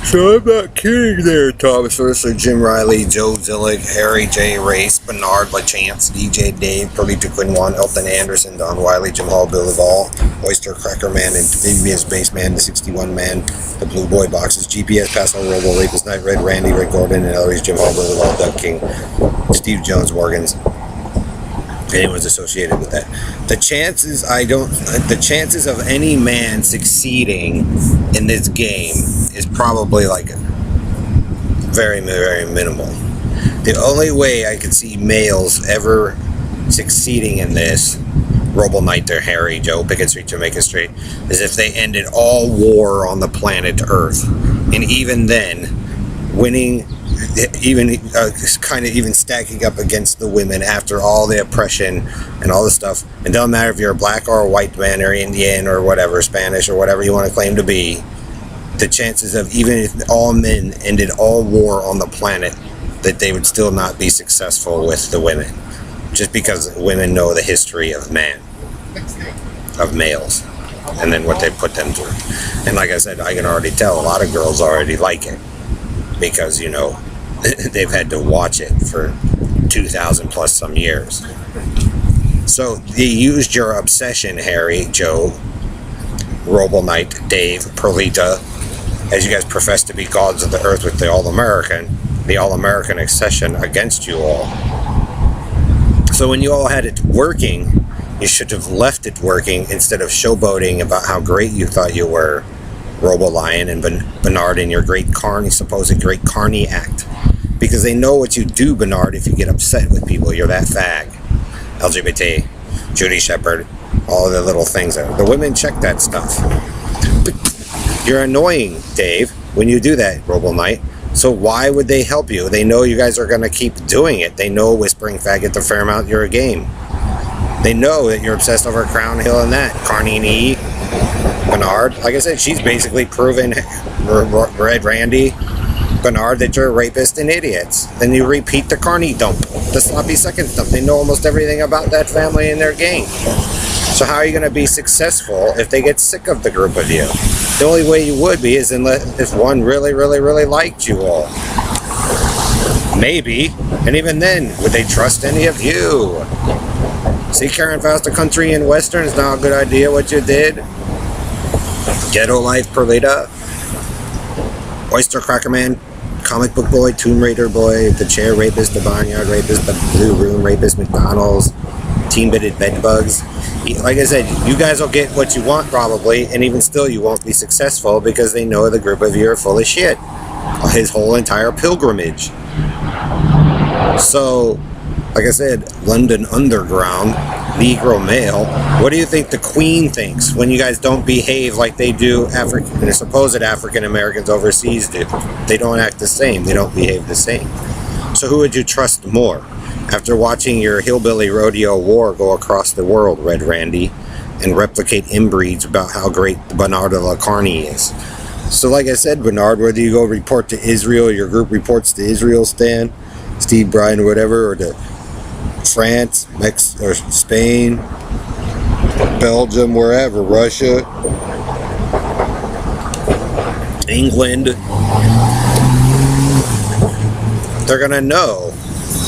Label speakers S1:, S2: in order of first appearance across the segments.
S1: So I'm not kidding there, Thomas Mercer, Jim Riley, Joe Zillig, Harry J. Race, Bernard LaChance, DJ Dave, Perlita Quinwan, Elton Anderson, Don Wiley, Jim Hall, Bill Duvall, Oyster Cracker Man, and Amphibious Baseman, the 61 Man, the Blue Boy Boxes, GPS, Paso Robo, Lapis Night, Red Randy, Rick Gordon, and Ellery's, Jim Hall, Bill Duvall, Doug King, Steve Jones, Morgans. Anyone's associated with that. The chances of any man succeeding in this game is probably like very, very minimal. The only way I could see males ever succeeding in this, Robo Knight or Harry, Joe, Pickett Street, Jamaica Street, is if they ended all war on the planet Earth. And even then, winning, even kind of even stacking up against the women after all the oppression and all the stuff. It doesn't matter if you're a black or a white man or Indian or whatever, Spanish or whatever you want to claim to be. The chances of even if all men ended all war on the planet, that they would still not be successful with the women, just because women know the history of man, of males, and then what they put them through. And like I said, I can already tell a lot of girls already like it, because, you know, they've had to watch it for 2,000 plus some years. So you used your obsession, Harry, Joe, Robo Knight, Dave, Perlita, as you guys profess to be gods of the earth with the All-American obsession against you all. So when you all had it working, you should have left it working instead of showboating about how great you thought you were, Robo Lion and Bernard, in your supposed great Carney act. Because they know what you do, Bernard, if you get upset with people. You're that fag. LGBT, Judy Shepard, all the little things. The women check that stuff. But you're annoying, Dave, when you do that, Robo Knight. So why would they help you? They know you guys are going to keep doing it. They know Whispering Faggot the Fairmount, you're a game. They know that you're obsessed over Crown Hill and that. Carnini, Bernard. Like I said, she's basically proven, Red Randy, Bernard, that you're rapists and idiots. Then you repeat the Carney dump, the sloppy second dump. They know almost everything about that family and their game. So how are you going to be successful if they get sick of the group of you? The only way you would be is if one really, really, really liked you all. Maybe. And even then, would they trust any of you? See, Karen Foster, Country and Western is not a good idea what you did. Ghetto Life, Perlita, Oyster Cracker Man, Comic Book Boy, Tomb Raider Boy, The Chair Rapist, The Barnyard Rapist, The Blue Room Rapist, McDonald's, Team-Bitted Bedbugs. Like I said, you guys will get what you want probably, and even still you won't be successful because they know the group of you are full of shit. His whole entire pilgrimage. So, like I said, London Underground, Negro Male, what do you think the Queen thinks when you guys don't behave like they do the supposed African Americans overseas do? They don't act the same. They don't behave the same. So who would you trust more? After watching your hillbilly rodeo war go across the world, Red Randy, and replicate inbreeds about how great Bernard de la Carney is. So like I said, Bernard, whether you go report to Israel, your group reports to Israel, Stan, Steve Bryan or whatever, or to France, Mexico, or Spain, Belgium, wherever, Russia, England, they're going to know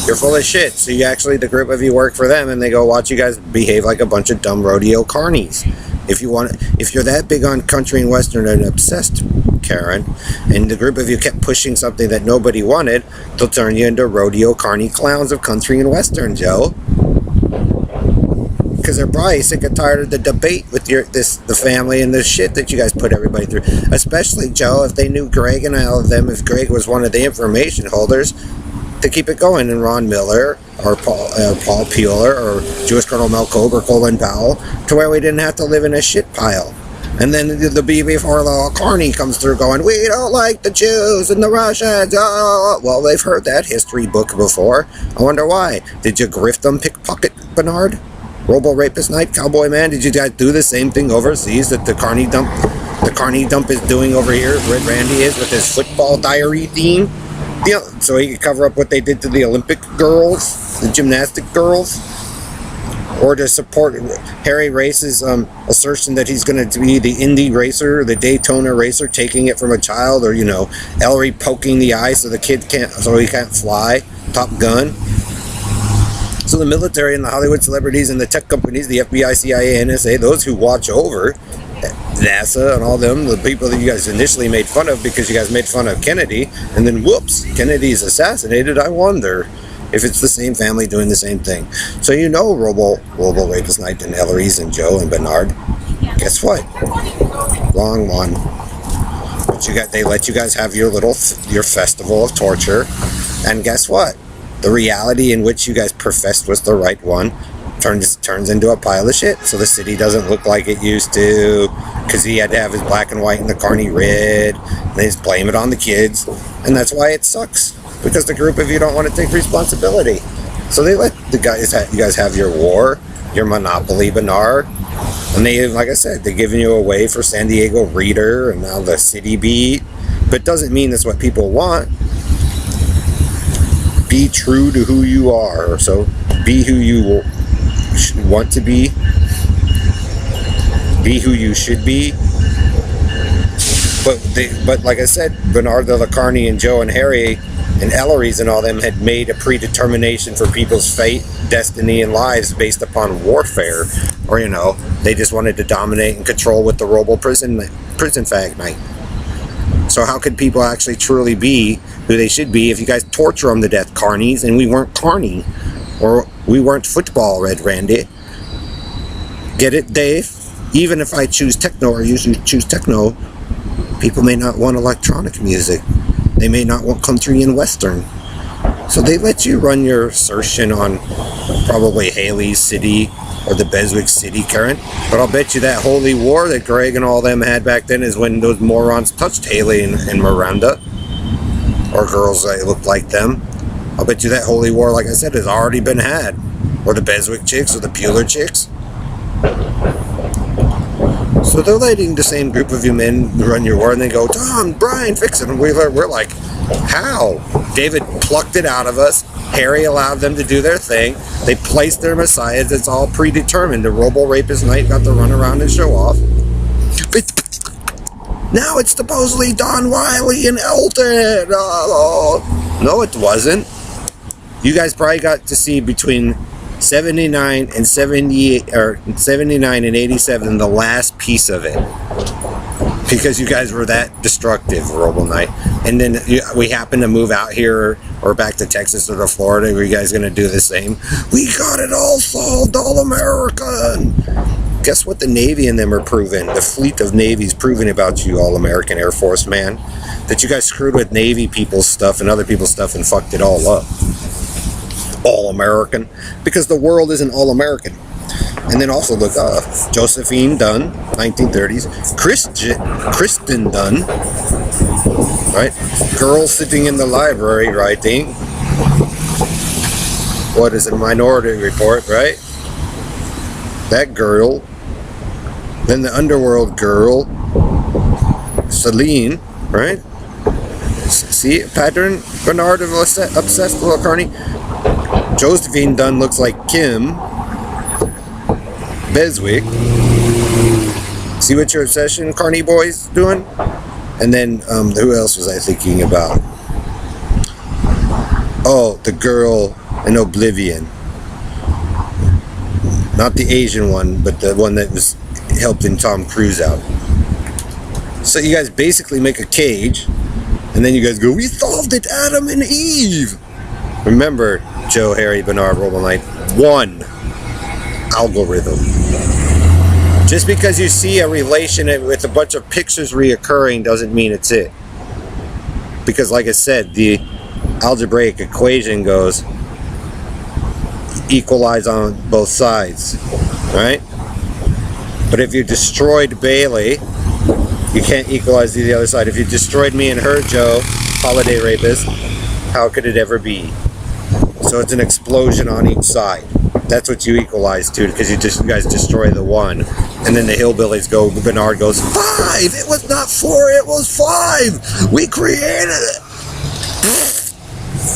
S1: you're full of shit. So you actually, the group of you work for them and they go watch you guys behave like a bunch of dumb rodeo carnies. If you're that big on country and western and obsessed, Karen, and the group of you kept pushing something that nobody wanted, they'll turn you into rodeo carny clowns of country and western, Joe. Because they're probably sick and tired of the debate with the family and the shit that you guys put everybody through. Especially, Joe, if they knew Greg and all of them, if Greg was one of the information holders, to keep it going, and Ron Miller or Paul Peeler or Jewish Colonel Mel Kobe or Colin Powell, to where we didn't have to live in a shit pile. And then the BB4 Carney comes through going, we don't like the Jews and the Russians. Oh. Well, they've heard that history book before. I wonder why. Did you grift them, pickpocket, Bernard? Robo Rapist Night, Cowboy Man? Did you guys do the same thing overseas that the Carney dump is doing over here? Red Randy is with his football diary theme? So he could cover up what they did to the Olympic girls, the gymnastic girls. or to support Harry Race's assertion that he's going to be the Indy racer, the Daytona racer, taking it from a child, or Ellery poking the eye so he can't fly. Top Gun. So the military and the Hollywood celebrities and the tech companies, the FBI, CIA, NSA, those who watch over NASA and all them, the people that you guys initially made fun of because you guys made fun of Kennedy, and then whoops, Kennedy's assassinated. I wonder if it's the same family doing the same thing. So Robo Rapist Night and Ellery's and Joe and Bernard. Guess what? Wrong one. But they let you guys have your festival of torture, and guess what? The reality in which you guys professed was the right one turns into a pile of shit. So the city doesn't look like it used to, because he had to have his black and white and the Carney red, and they just blame it on the kids, and that's why it sucks, because the group of you don't want to take responsibility. So they let you guys have your war, your monopoly, Bernard, and they, like I said, they're giving you away for San Diego Reader and now the City Beat, but doesn't mean that's what people want. Be true to who you are. So be who you want to be. Be who you should be. But like I said, Bernard the Carney and Joe and Harry and Ellery's and all them had made a predetermination for people's fate, destiny, and lives based upon warfare. Or, they just wanted to dominate and control with the Robo prison fag night. So how could people actually truly be who they should be if you guys torture them to death, Carnies, and we weren't Carney? Or we weren't football, Red Randy? Get it, Dave? Even if I choose techno or you choose techno, people may not want electronic music. They may not want country and western. So they let you run your assertion on probably Haley's City or the Beswick City current. But I'll bet you that holy war that Greg and all them had back then is when those morons touched Haley and Miranda. Or girls that looked like them. I'll bet you that holy war, like I said, has already been had. Or the Beswick chicks or the Bueller chicks. So they're letting the same group of you men run your war, and they go, Tom, Brian, fix it. And we're like, how? David plucked it out of us. Harry allowed them to do their thing. They placed their messiahs. It's all predetermined. The Robo Rapist Night got to run around and show off. Now it's supposedly Don Wiley and Elton. Oh. No, it wasn't. You guys probably got to see between 79 and 78, or 79 and 87, the last piece of it, because you guys were that destructive, Robo Night. And then we happened to move out here or back to Texas or to Florida. Were you guys going to do the same? We got it all solved, all American. Guess what the Navy and them are proving? The fleet of Navy's proving about you, all American Air Force, man. That you guys screwed with Navy people's stuff and other people's stuff and fucked it all up. All American, because the world isn't all American. And then also look, Josephine Dunn, 1930s, Kristen Dunn, right? Girl sitting in the library writing. What is it? Minority Report, right? That girl. Then the Underworld girl, Celine, right? See a pattern, Bernard of obsessed little Carney. Josephine Dunn looks like Kim Beswick. See what your obsession, Carney boys, doing? And then, who else was I thinking about? Oh, the girl in Oblivion. Not the Asian one, but the one that was helping Tom Cruise out. So you guys basically make a cage, and then you guys go, we solved it, Adam and Eve. Remember, Joe, Harry, Bernard, Robo Knight, one algorithm. Just because you see a relation with a bunch of pictures reoccurring doesn't mean it's it. Because like I said, the algebraic equation goes equalize on both sides, right? But if you destroyed Bailey, you can't equalize the other side. If you destroyed me and her, Joe, holiday rapist, how could it ever be? So it's an explosion on each side. That's what you equalize to, because you guys destroy the one. And then the hillbillies go, Bernard goes, 5! It was not 4, it was 5! We created it!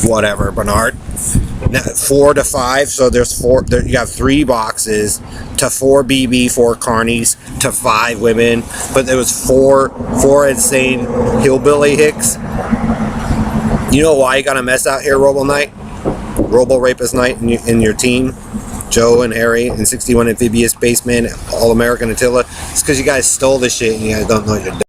S1: Whatever, Bernard. Now, 4 to 5, so there's 4. You have 3 boxes to 4 BB, 4 carnies to 5 women, but there was 4 insane hillbilly hicks. You know why you got a mess out here, Robo Knight? Robo Rapist Knight in your team? Joe and Harry and 61 Amphibious Spaceman, All American Attila. It's because you guys stole this shit and you guys don't know what you're doing.